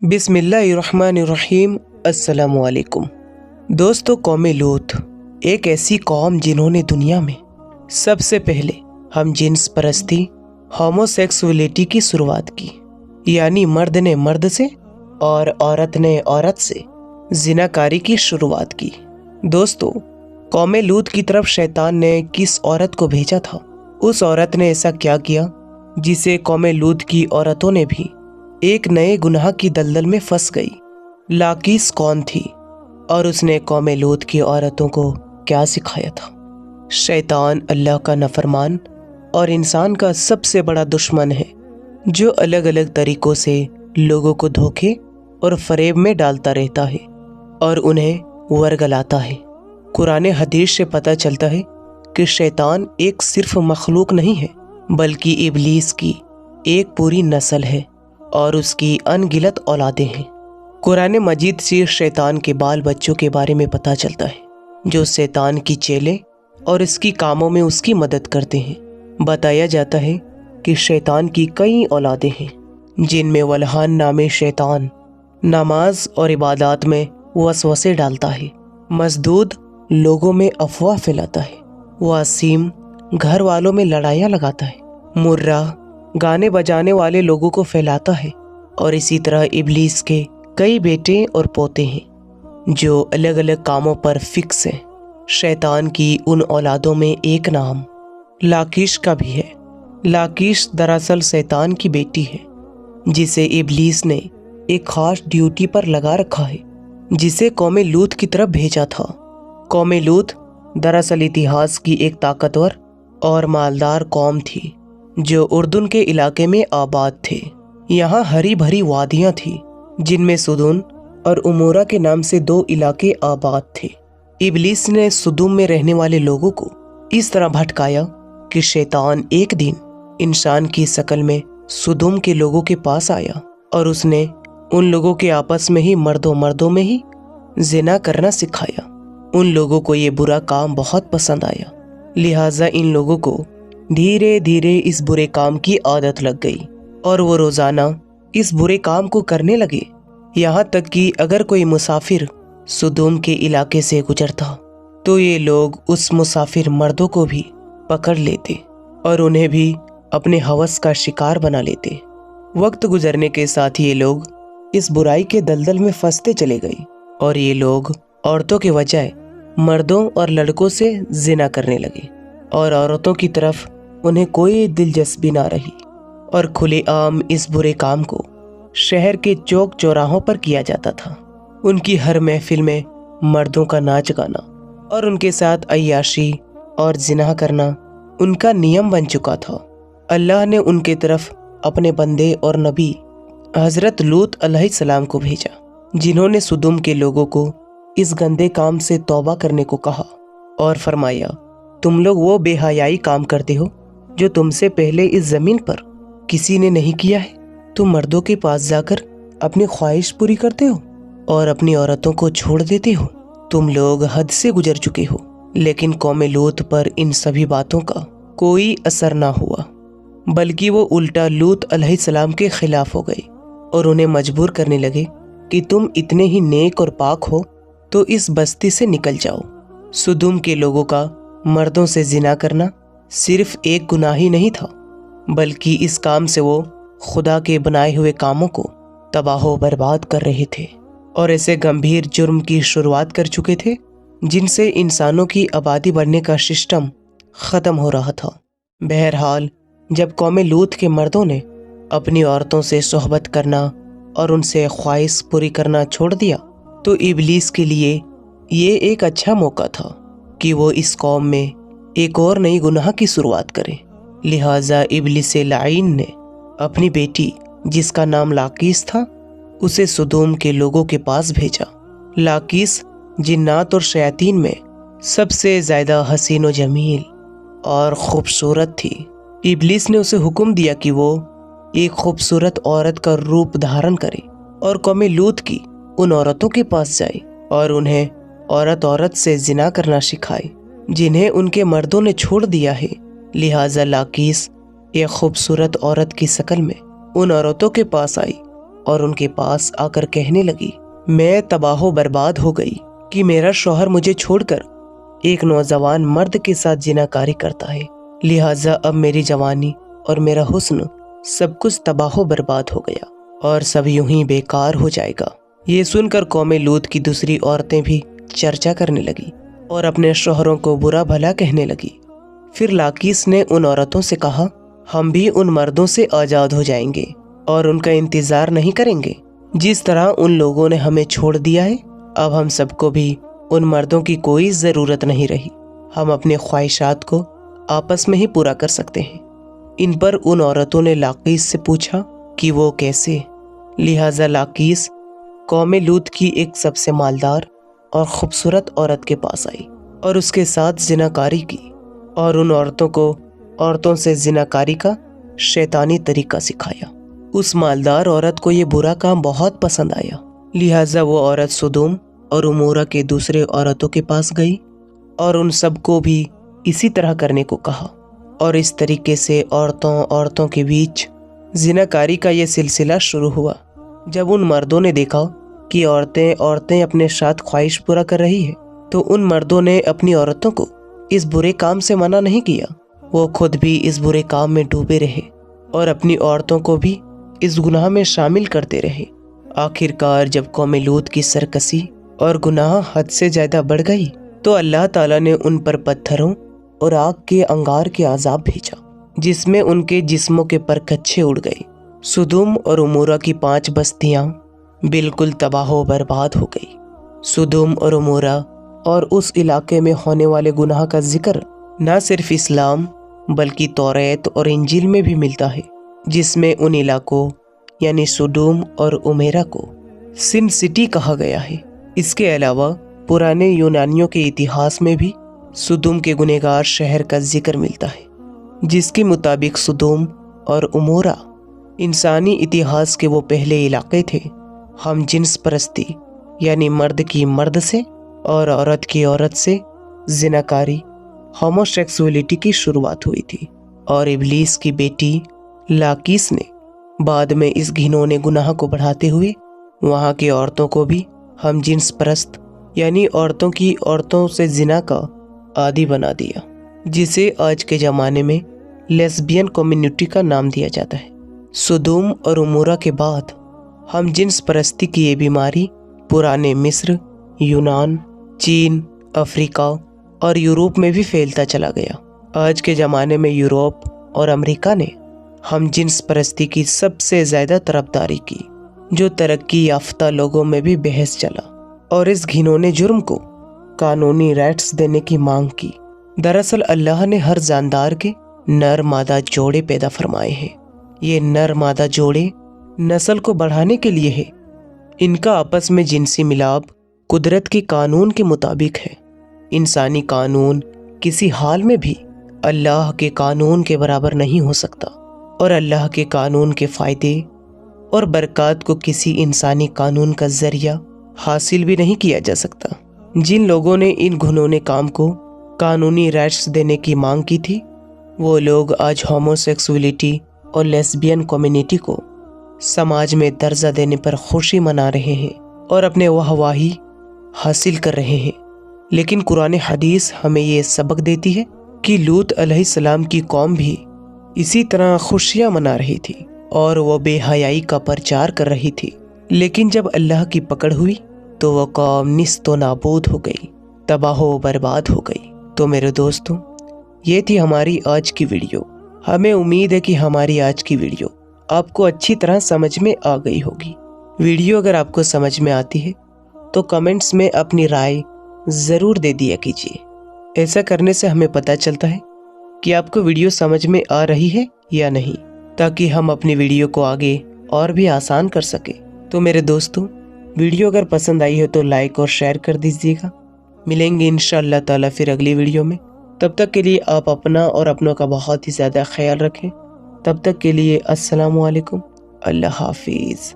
बिस्मिल्लाहिर्रहमानिर्रहीम। अस्सलाम वालेकुम। दोस्तों, कौम लूत एक ऐसी कौम जिन्होंने दुनिया में सबसे पहले हम जिन्स परस्ती होमोसेक्सुअलिटी की शुरुआत की, यानी मर्द ने मर्द से और औरत ने औरत से जिनाकारी की शुरुआत की। दोस्तों, कौम लूत की तरफ शैतान ने किस औरत को भेजा था? उस औरत ने ऐसा क्या किया जिसे कौम लूत की औरतों ने भी एक नए गुनाह की दलदल में फंस गई? लाकीस कौन थी और उसने कौम लूत की औरतों को क्या सिखाया था? शैतान अल्लाह का नफरमान और इंसान का सबसे बड़ा दुश्मन है, जो अलग अलग तरीकों से लोगों को धोखे और फरेब में डालता रहता है और उन्हें वर्गलाता है। कुरान हदीस से पता चलता है कि शैतान एक सिर्फ मखलूक नहीं है, बल्कि इब्लीस की एक पूरी नस्ल है और उसकी अनगिनत औलादें हैं। कुरान मजीद से शैतान के बाल बच्चों के बारे में पता चलता है, जो शैतान की चेले और इसकी कामों में उसकी मदद करते हैं। बताया जाता है कि शैतान की कई औलादें हैं, जिनमें वल्हान नामे शैतान नमाज और इबादत में वसवसे डालता है, मजदूद लोगों में अफवाह फैलाता है, वासीम घर वालों में लड़ाइयाँ लगाता है, मुर्रा गाने बजाने वाले लोगों को फैलाता है, और इसी तरह इब्लीस के कई बेटे और पोते हैं जो अलग अलग कामों पर फिक्स हैं। शैतान की उन औलादों में एक नाम लाकीश का भी है। लाकीश दरअसल शैतान की बेटी है, जिसे इब्लीस ने एक खास ड्यूटी पर लगा रखा है, जिसे कौम लूत की तरफ भेजा था। कौम लूत दरअसल इतिहास की एक ताकतवर और मालदार कौम थी, जो उर्दून के इलाके में आबाद थे। यहाँ हरी भरी वादियाँ थी, जिनमें सुदून और उमूरा के नाम से दो इलाके आबाद थे। इब्लीस ने सुदूम में रहने वाले लोगों को इस तरह भटकाया कि शैतान एक दिन इंसान की शक्ल में सुदूम के लोगों के पास आया और उसने उन लोगों के आपस में ही मर्दों में ही जिना करना सिखाया। उन लोगों को ये बुरा काम बहुत पसंद आया, लिहाजा इन लोगों को धीरे धीरे इस बुरे काम की आदत लग गई और वो रोजाना इस बुरे काम को करने लगे। यहाँ तक कि अगर कोई मुसाफिर सुदूम के इलाके से गुजरता तो ये लोग उस मुसाफिर मर्दों को भी पकड़ लेते और उन्हें भी अपने हवस का शिकार बना लेते। वक्त गुजरने के साथ ये लोग इस बुराई के दलदल में फंसते चले गए और ये लोग औरतों के बजाय मर्दों और लड़कों से जिना करने लगे और औरतों की तरफ उन्हें कोई दिलचस्पी ना रही और खुलेआम इस बुरे काम को शहर के चौक चौराहों पर किया जाता था। उनकी हर महफिल में मर्दों का नाच गाना और उनके साथ अय्याशी और जिना करना उनका नियम बन चुका था। अल्लाह ने उनके तरफ अपने बंदे और नबी हजरत लूत अलैहिस्सलाम को भेजा, जिन्होंने सुदुम के लोगों को इस गंदे काम से तौबा करने को कहा और फरमाया, तुम लोग वो बेहयाई काम करते हो जो तुमसे पहले इस जमीन पर किसी ने नहीं किया है। तुम मर्दों के पास जाकर अपनी ख्वाहिश पूरी करते हो और अपनी औरतों को छोड़ देते हो। तुम लोग हद से गुजर चुके हो। लेकिन कौम लूत पर इन सभी बातों का कोई असर ना हुआ, बल्कि वो उल्टा लूत अलैहिस्सलाम के खिलाफ हो गए और उन्हें मजबूर करने लगे कि तुम इतने ही नेक और पाक हो तो इस बस्ती से निकल जाओ। सुदुम के लोगों का मर्दों से जिना करना सिर्फ एक गुनाह ही नहीं था, बल्कि इस काम से वो खुदा के बनाए हुए कामों को तबाह बर्बाद कर रहे थे और ऐसे गंभीर जुर्म की शुरुआत कर चुके थे जिनसे इंसानों की आबादी बढ़ने का सिस्टम ख़त्म हो रहा था। बहरहाल, जब कौम लूत के मर्दों ने अपनी औरतों से सोहबत करना और उनसे ख्वाहिश पूरी करना छोड़ दिया, तो इब्लीस के लिए ये एक अच्छा मौका था कि वो इस कौम में एक और नई गुनाह की शुरुआत करे। लिहाजा इब्लीस लाइन ने अपनी बेटी, जिसका नाम लाकीस था, उसे सुदूम के लोगों के पास भेजा। लाकीस जिन्नात और शयातीन में सबसे ज़्यादा हसीन व जमील और ख़ूबसूरत थी। इब्लीस ने उसे हुक्म दिया कि वो एक खूबसूरत औरत का रूप धारण करे और कौम लूत की उन औरतों के पास जाए और उन्हें औरत औरत से जिना करना सिखाए जिन्हें उनके मर्दों ने छोड़ दिया है। लिहाजा लाकीस एक खूबसूरत औरत की शक्ल में उन औरतों के पास आई اور ان کے پاس آ کر کہنے لگی، میں تباہ و برباد ہو گئی کہ میرا شوہر مجھے چھوڑ کر ایک نوجوان مرد کے ساتھ زناکاری کرتا ہے، لہٰذا اب میری جوانی اور میرا حسن سب کچھ تباہ و برباد ہو گیا اور سب یوں ہی بیکار ہو جائے گا۔ یہ سن کر قوم لوط کی دوسری عورتیں بھی چرچا کرنے لگی اور اپنے شوہروں کو برا بھلا کہنے لگی۔ پھر لاقیس نے ان عورتوں سے کہا، ہم بھی ان مردوں سے آزاد ہو جائیں گے اور ان کا انتظار نہیں کریں گے جس طرح ان لوگوں نے ہمیں چھوڑ دیا ہے۔ اب ہم سب کو بھی ان مردوں کی کوئی ضرورت نہیں رہی، ہم اپنے خواہشات کو آپس میں ہی پورا کر سکتے ہیں۔ ان پر ان عورتوں نے لاقیس سے پوچھا کہ وہ کیسے، لہٰذا لاقیس قوم لوط کی ایک سب سے مالدار اور خوبصورت عورت کے پاس آئی اور اس کے ساتھ زناکاری کی اور ان عورتوں کو عورتوں سے زناکاری کا شیطانی طریقہ سکھایا۔ اس مالدار عورت کو یہ برا کام بہت پسند آیا، لہٰذا وہ عورت سدوم اور عمورہ کے دوسرے عورتوں کے پاس گئی اور ان سب کو بھی اسی طرح کرنے کو کہا، اور اس طریقے سے عورتوں کے بیچ زناکاری کا یہ سلسلہ شروع ہوا۔ جب ان مردوں نے دیکھا کہ عورتیں اپنے ساتھ خواہش پورا کر رہی ہے تو ان مردوں نے اپنی عورتوں کو اس برے کام سے منع نہیں کیا، وہ خود بھی اس برے کام میں ڈوبے رہے اور اپنی عورتوں کو بھی اس گناہ میں شامل کرتے رہے۔ آخر کار جب قوم لوط کی سرکشی اور گناہ حد سے زیادہ بڑھ گئی تو اللہ تعالیٰ نے ان پر پتھروں اور آگ کے انگار کے عذاب بھیجا جس میں ان کے جسموں کے پرکچے اڑ گئے۔ سدوم اور عمورہ کی 5 بستیاں بالکل تباہ و برباد ہو گئی۔ سدوم اور عمورہ اور اس علاقے میں ہونے والے گناہ کا ذکر نہ صرف اسلام بلکہ توریت اور انجیل میں بھی ملتا ہے، جس میں ان علاقوں یعنی سدوم اور عمورہ کو سن سٹی کہا گیا ہے۔ اس کے علاوہ پرانے یونانیوں کے اتہاس میں بھی سدوم کے گنہگار شہر کا ذکر ملتا ہے، جس کے مطابق سدوم اور عمورہ انسانی اتہاس کے وہ پہلے علاقے تھے ہم جنس پرستی یعنی مرد کی مرد سے اور عورت کی عورت سے زناکاری ہوموسیکسولیٹی کی شروعات ہوئی تھی، اور ابلیس کی بیٹی لاقیس نے بعد میں اس گھنونے گناہ کو بڑھاتے ہوئے وہاں کی عورتوں کو بھی ہم جنس پرست یعنی عورتوں سے زنا کا عادی بنا دیا، جسے آج کے زمانے میں لیسبین کمیونٹی کا نام دیا جاتا ہے۔ سدوم اور عمورہ کے بعد ہم جنس پرستی کی یہ بیماری پرانے مصر، یونان، چین، افریقہ اور یورپ میں بھی پھیلتا چلا گیا۔ آج کے زمانے میں یورپ اور امریکہ نے ہم جنس پرستی کی سب سے زیادہ طرفداری کی، جو ترقی یافتہ لوگوں میں بھی بحث چلا اور اس گھنونے جرم کو قانونی رائٹس دینے کی مانگ کی۔ دراصل اللہ نے ہر جاندار کے نر مادہ جوڑے پیدا فرمائے ہیں۔ یہ نر مادہ جوڑے نسل کو بڑھانے کے لیے ہے۔ ان کا آپس میں جنسی ملاپ قدرت کے قانون کے مطابق ہے۔ انسانی قانون کسی حال میں بھی اللہ کے قانون کے برابر نہیں ہو سکتا، اور اللہ کے قانون کے فائدے اور برکات کو کسی انسانی قانون کا ذریعہ حاصل بھی نہیں کیا جا سکتا۔ جن لوگوں نے ان گھنونے کام کو قانونی رائٹس دینے کی مانگ کی تھی، وہ لوگ آج ہوموسیکسولیٹی اور لیسبین کمیونٹی کو سماج میں درجہ دینے پر خوشی منا رہے ہیں اور اپنے واہواہی حاصل کر رہے ہیں۔ لیکن قرآن حدیث ہمیں یہ سبق دیتی ہے کہ لوط علیہ السلام کی قوم بھی اسی طرح خوشیاں منا رہی تھی اور وہ بے حیائی کا پرچار کر رہی تھی، لیکن جب اللہ کی پکڑ ہوئی تو وہ قوم نیست و نابود ہو گئی، تباہ و برباد ہو گئی۔ تو میرے دوستوں، یہ تھی ہماری آج کی ویڈیو۔ ہمیں امید ہے کہ ہماری آج کی ویڈیو آپ کو اچھی طرح سمجھ میں آ گئی ہوگی۔ ویڈیو اگر آپ کو سمجھ میں آتی ہے تو کمنٹس میں اپنی رائے ضرور دے دیا کیجیے۔ ایسا کرنے سے ہمیں پتہ چلتا ہے کہ آپ کو ویڈیو سمجھ میں آ رہی ہے یا نہیں، تاکہ ہم اپنی ویڈیو کو آگے اور بھی آسان کر سکیں۔ تو میرے دوستوں، ویڈیو اگر پسند آئی ہے تو لائک اور شیئر کر دیجیے گا۔ ملیں گے انشاءاللہ تعالیٰ پھر اگلی ویڈیو میں۔ تب تک کے لیے آپ اپنا اور اپنوں کا بہت ہی زیادہ خیال رکھیں۔ تب تک کے لیے السلام علیکم، اللہ حافظ۔